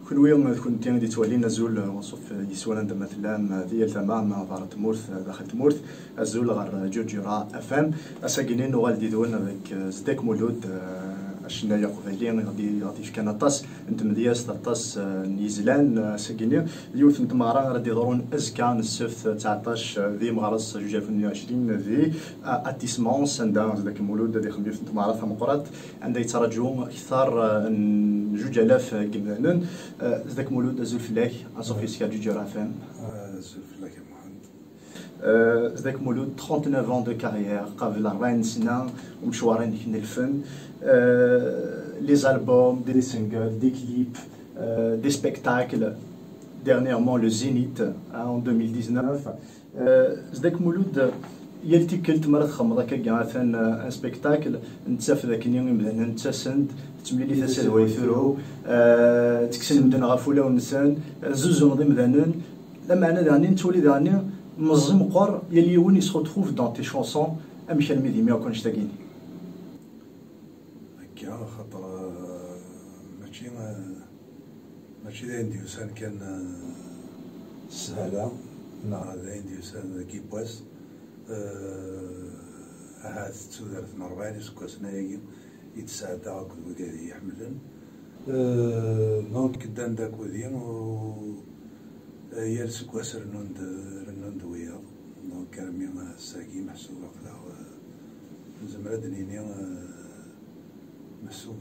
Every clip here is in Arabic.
كل كنت غادي تولينا زول وصف يسوانا مثلا ديال تمام دار تمورث داخل تمورث الزول غير جوجرا افام اساكينين وغالدي دونا ذاك زداك مولود اشنا يا قبيلي غادي فكان طاس انت مدياس طاس نيزلان ساكينين اليوث انت مارا غادي يضرون ازكا السبت 19 ذي مغرس 2020 ذي اتيسمون سندا ذاك المولود ذي خميس انت مارا ثمقرات عندها يترجو اكثر 2000 جمانن ذاك مولود زول فلاك صوفي سكا جوجرا افام زول فلاك يا محمد ذاك مولود 39 ans de carrière قبل 40 سنه ومشوارين في الفن les albums, des singles, des clips, des spectacles. Dernièrement, le Zénith en 2019. ذاك مولود يلتي كلت مرات خمضة كاع ان سبيكتاكل نتساف ذاك اليوم مثلا نتسند تمليلي تسال ويثرو تكسن مدن غافولا ونسان زوز نظي مثلا لما انا داني نتولي داني منظم قر يلي وين يسخو تروف دون تي شونسون امشي الميدي ما يكونش تاكيني هكا خاطر ماشي داين ديوسان كان سهلة نا داين ديوسان كيبواس هاد تودرت مرباني سكواسنا يجي يتساعد هاكل وكادي يحملن دونك كدان داك وديم و يال سكواس رنوند ويا دونك كرمي ساكي محسوب قدا زمرا دنيني محسوب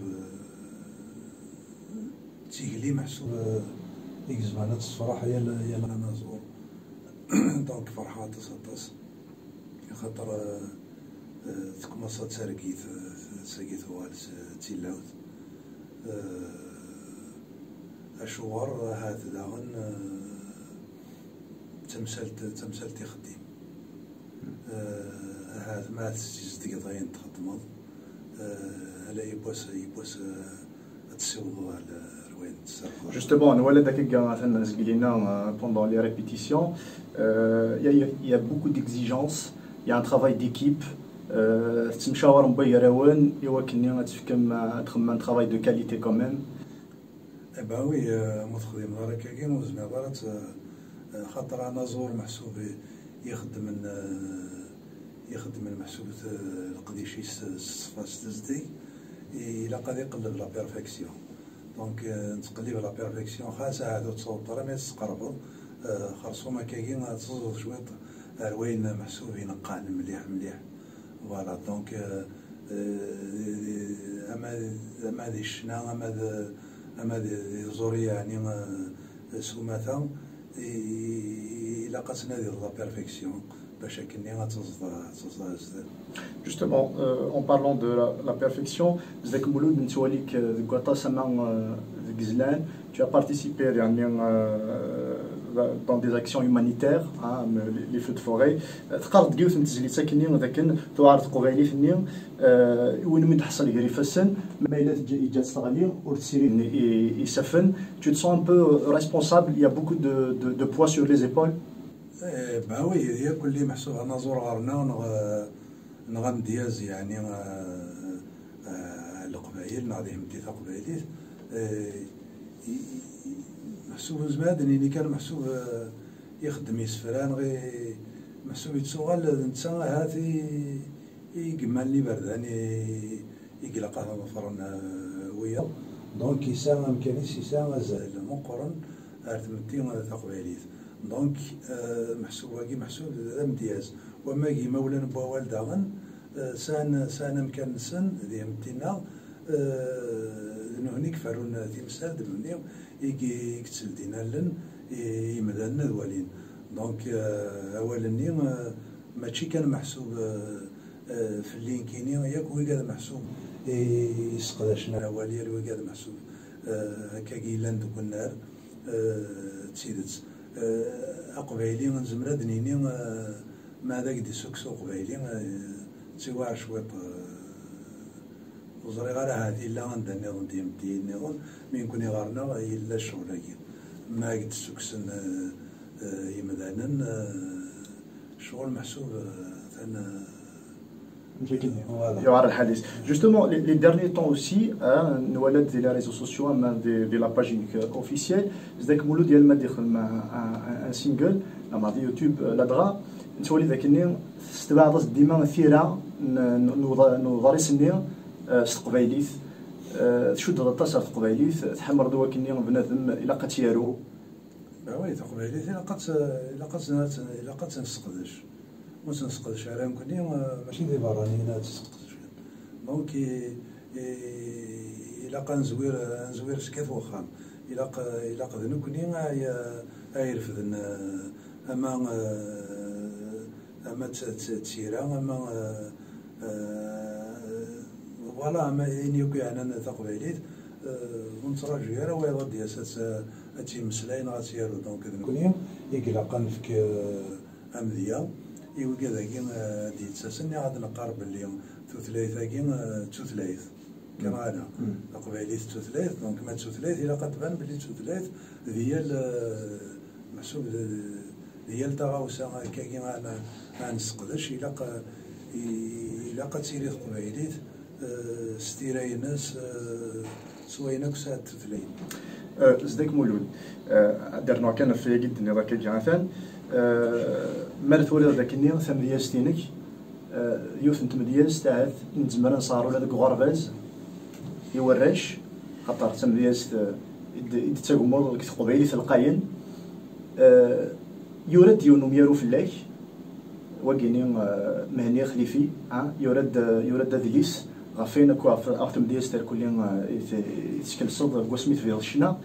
تيجلي محسوب ديك الزمانات الصراحة يلا أنا نزور دونك فرحة تصطس خاطر تكمصات ساركيت ساكيت والس تيلاوت أشوار هاد داغن تمثلت يخدم هاد ما تزدق ضاين تخدمض هلا يبوس تسوضو على روين تسرق Justement, nous pendant les répétitions, il y a beaucoup d'exigences, il y a un travail d'équipe. تمشاور مبيراون يوكلني تفكم تخمم travail de qualité quand même. با وي متخدم دارك كاين وزنا دارت خاطر انا زور محسوب يخدم المحسوب القديشي الصفاس تزدي الى قادر يقلب لا بيرفكسيون دونك نتقلب لا بيرفكسيون خاصها هادو تصوب راه ما تقربوا خرصوما كاين تصوب شويه روين محسوب ينقع مليح فوالا دونك اما دي الشنا اما دي زوريا يعني سوماتا الى قاسنا ديال لا بيرفكسيون باش كني غتصدى Justement, en parlant de la perfection, Zek Mouloud Ntoualik Gwata Saman Gizlan, tu as participé dans des actions humanitaires, les feux de forêt. تقارد جيوث نتزلي ساكنين ذاكن توعرض قبيلي في وين من تحصل يجري فسن ما إلا جات تغلي وتسيري يسفن. Tu te sens un peu responsable, il y a beaucoup de poids sur les épaules. با وي هي كل محسوب انا زور غارنا نغم دياز يعني القبايل نعطيهم ديتا قبايليت محسوب زمادني اللي كان محسوب يخدم يسفران غي محسوب يتسوغال نتا هاتي يقمال لي بردان يقلق هذا مفرن ويا دونك يسام امكانيس يسام زال مقرن ارتمتي هذا تقبايليت دونك محسوب واقي محسوب امتياز وما كي مولا بوا والداغن سان امكان نسن ذي امتنا هنيك فارون تيمسال دمنيو يجي يكتسل دينا لن يمدان ذوالين دونك اولني ماشي كان محسوب في اللينكيني ياك وي قاعد محسوب يسقداشنا والي وي قاعد محسوب هكا كيلان دوك النار تسيدت أقبايلي نزمرا دنيني ما داك دي سكسو قبايلي تيوار شويط وزري غير هادي لا عندنا نظن ديال النظام من كوني غارنا إلا الشغل ما قد سكسن يمدانا شغل محسوب ثنا يوعر الحديث جوستومون لي ديرني طون اوسي نولد دي لي ريزو سوسيو اما دي لا باجينك اوفيسيال زداك مولود ديال ما داخل مع ان سينجل مع دي يوتيوب لادغا نتولي ذاك النير استبعد ديما ثيرا نضاري سني استقبايليت تشد الطاسه تقبايليت تحمر دوا كني بنادم الى قتيارو وي تقبايليت الى قد نسقدش ما تنسقدش على يمكن ماشي دي برانيين تسقدش دونك الى قا نزوير سكات وخام الى قد نكوني يرفد اما تسيرا اما فوالا اما ينيوكي عنا تقبايليت ونتراجعو يا راه ويضا دياسات هادشي مسلاين غاتيارو دونك نكوني يقلقا نفك امذيه إيوا كذاكي ديتساسني غادي نقارب بلي توثلايثاكي توثلايث كما أنا تقبايليت توثلايث دونك ما توثلايث إلا قد تبان بلي توثلايث ديال محسوب ديال تغاوسا كاكي ما نسقدش إلا قد تيري تقبايليت ستيراي الناس سوينك ساعة توثلايث زدك مولود درنا كان في جد راك جاثان مالت ولد ذاك النير ثمدياس تينك يوث نتمدياس تاعت نتزمر نصارو لهذاك غرباز يورش خاطر ثمدياس يتاقمر قبيلي القاين يورد يونم يارو فلاك وكيني مهني خليفي يورد دليس غافين كوا في تمدياس تاع كل يتشكل صد قسميت في الشنا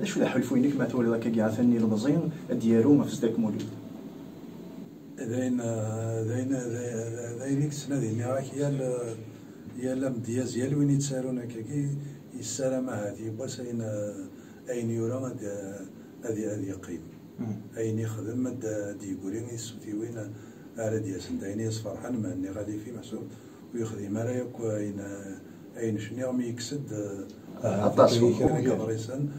شو ذا حلفوينك ما تولي ذاك كاع ثاني المزين ديالو ما فزداك مولود ذاين السنه ديالي راك يا مدياز يا وين يتسالون هكاكي السلامه هذه باش اين يورا هذه يقيم اين يخدم دي يقولين يسوتي وين على دياس داين يصفرحان ما اني غادي في محسوب ويخدم على ياك اين شنو مي يكسد الطاسو كبريسان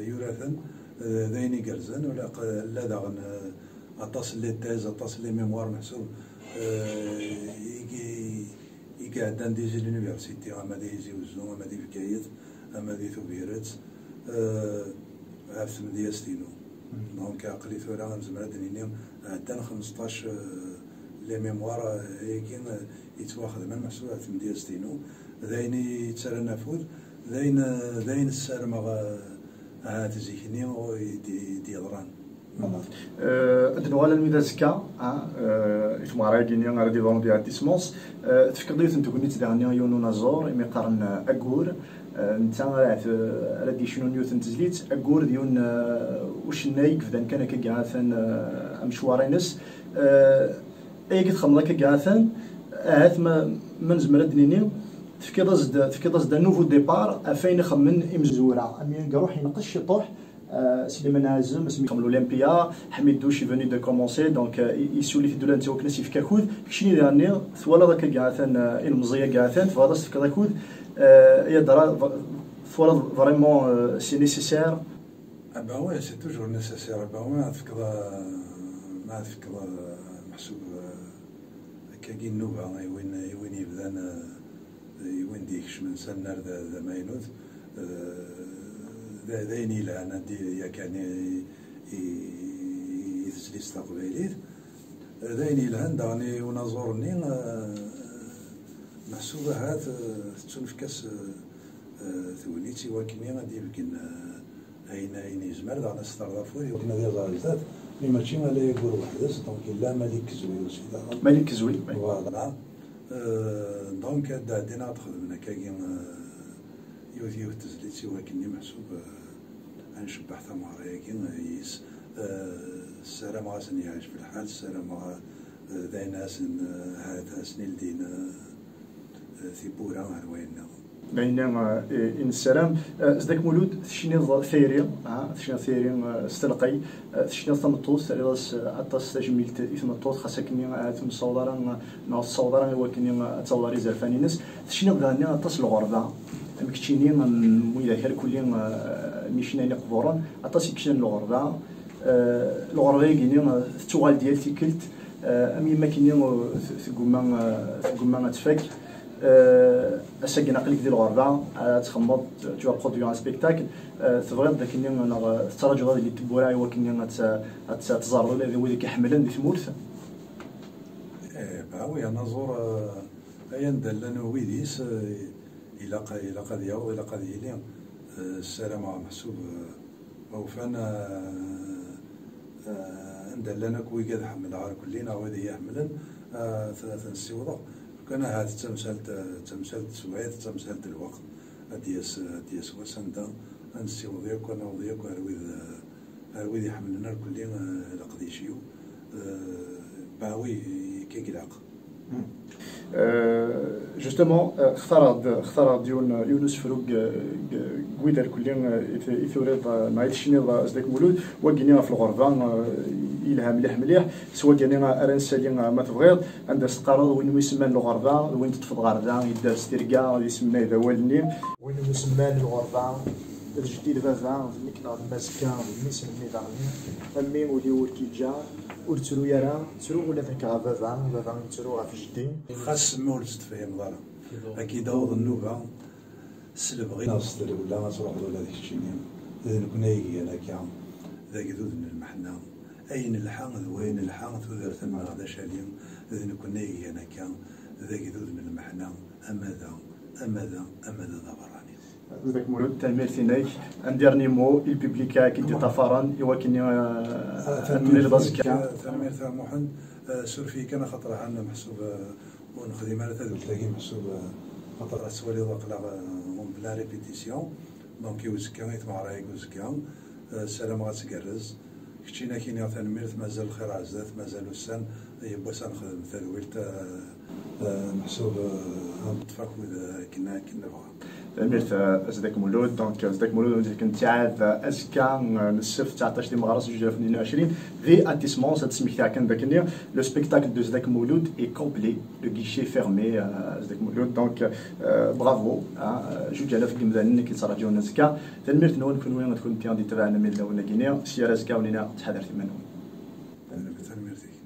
يوراثن ذاين يقرزن ولا لا داغن اطاس لي تيز اطاس لي ميموار محسوب يقعد عند ديجي لونيفرسيتي اما ديجي وزنو اما دي بكايت اما دي ثوبيرات عرفت مدياستينو دونك عقلي ثورا غنزمر دنيني عندنا 15 لي ميموار يكين يتواخذ من محسوب عرفت مدياستينو ذاين يتسرى نافوذ ذاين السارمة تزيكني دي ضران دنوالا الميدازكا اسمو راكيني غادي دون دي ارتيسمونس تفكر ديت انت كنت تدعني يونو نازور مي قارن اكور انت راه شنو نيوت تزليت اكور ديون واش نايك فدان كان كاعثان مشوارينس اي قد خمضه كاعثان هات ما نزمر دنيني تفكير زد نوفو ديبار افين يخمن امزوره امين يروح ينقش يطوح سليمان عازم اسمي الاولمبيا حميد دوشي فوني دو كومونسي دونك يسولي في دوله نتا وكناسي في كاكود كشني داني ثوالا ذاك كاعثان المزيه كاعثان فهذا تفكير داكود يا درا ثوالا فريمون سي نيسيسير با وي سي توجور نيسيسير با وي ما تفكر محسوب كاكي النوبه وين يبدا وين ديكش من سنة ذا ماينوت ذايني لعنا دي يعني يتسلي استقباليت ذايني لعن داني ونازورني محسوبة هات تنفكس ثوليتي وكني غادي بكن اين يزمر دانا ستارفوري وكنا ديال زالتات مي ماشي مالا يقول وحدس دونك لا مالك زويل سيدا مالك زويل فوالا دونك دادينا تخدمنا كاين يوثيو تزليتي ولكني محسوب نشبح ثمار كاين يس السلام غاسن يعيش في الحال السلام داينا هاد سنين دينا ثيبورا هروينا بينما إن السلام زدك مولود تشني ثيري تشني ثيري استلقي تشني ثمطوس رياض أطاس تجميل ثمطوس خاصكني ثم صودران ناس صودران وكني تصوري زرفاني ناس تشني غاني أطاس الغربة مكتشيني مويدا كالكولين ميشنا نقبوران أطاس يكشن الغربة يجيني التوال ديال تيكلت امي ما كاينين ثقوما تفك اساكن عقلك ديال الغربه تخمض تو برودوي ان سبيكتاكل تبغي ذاك انا تراجع اللي تبوراي ولكن تزاروا اللي هو اللي كيحملن دي ثمورث باوي انا زور ايا دلنا ويديس الى قضيه والى قضيه السلام محسوب وفانا ندلنا كوي قد حمل على كلنا وهذه يحملن ثلاثه السيوطه كان هذا تمثلت سويت تمثلت الوقت دياس وسندا نسيوضيك وانا وضيك هرويد يحملنا كلنا لقديشيو باوي كيقلاق جوستومون اختار يونس فروق قويدر كلين يثوريض نايت شنيض ازدك مولود وكينينا في الغربه إلها مليح سواء كانينا ارنسالي ما تبغيض عند استقرار وين يسمى الغربه وين تطفض غربه يدار ستيركا يسمى ذا والنيم وين يسمى الغربه الجديد فافا نكنا ماسكا ونسم الميداني امي ولي ولكي جا ورترو يرا ترو ولا ذاك فافا ترو في جدي خاص مول تفهم ضرا اكيد داوض النوبه سلب غير ناصر ولا ما تروح ولا ديك الشيء اذا كنا يجي انا كاع ذاك ذود المحنا اين الحان وين الحان تودر ثم غدا شاليم اذا كنا يجي انا كاع ذاك ذود المحنا اما ذا براني ذاك مولود تامير ثنايك ان ديرني مو البوبليكا كي تفارن يوكني تامير باسكا تامير ثا محمد سورفي كان خطر عندنا محسوب ونخدم على تذوق تلاقي محسوب خطر سوالي ضاق اون بلا ريبيتيسيون دونك يوزكا يتمعرا يوزكا السلام غاتسكرز كتشينا كينيا تنمير مازال الخير عزات مازال وسان يبوسا نخدم تذويلت محسوب نطفاك كنا بغا ميرت ازداك مولود دونك ازداك مولود كنت عاد اسكا نصف 19 مغرس 2022 غي اتيسمون سات سميك تاع كان داك النيا لو سبيكتاكل دو ازداك مولود اي كومبلي لو غيشي فيرمي ازداك مولود دونك برافو جوج الاف كمدان كي تراجعونا زكا تنميرت نون نكون وين تكون بيان دي تبعنا من ولا كينيا سير ازكا ولينا تحضر ثمانون تنميرتي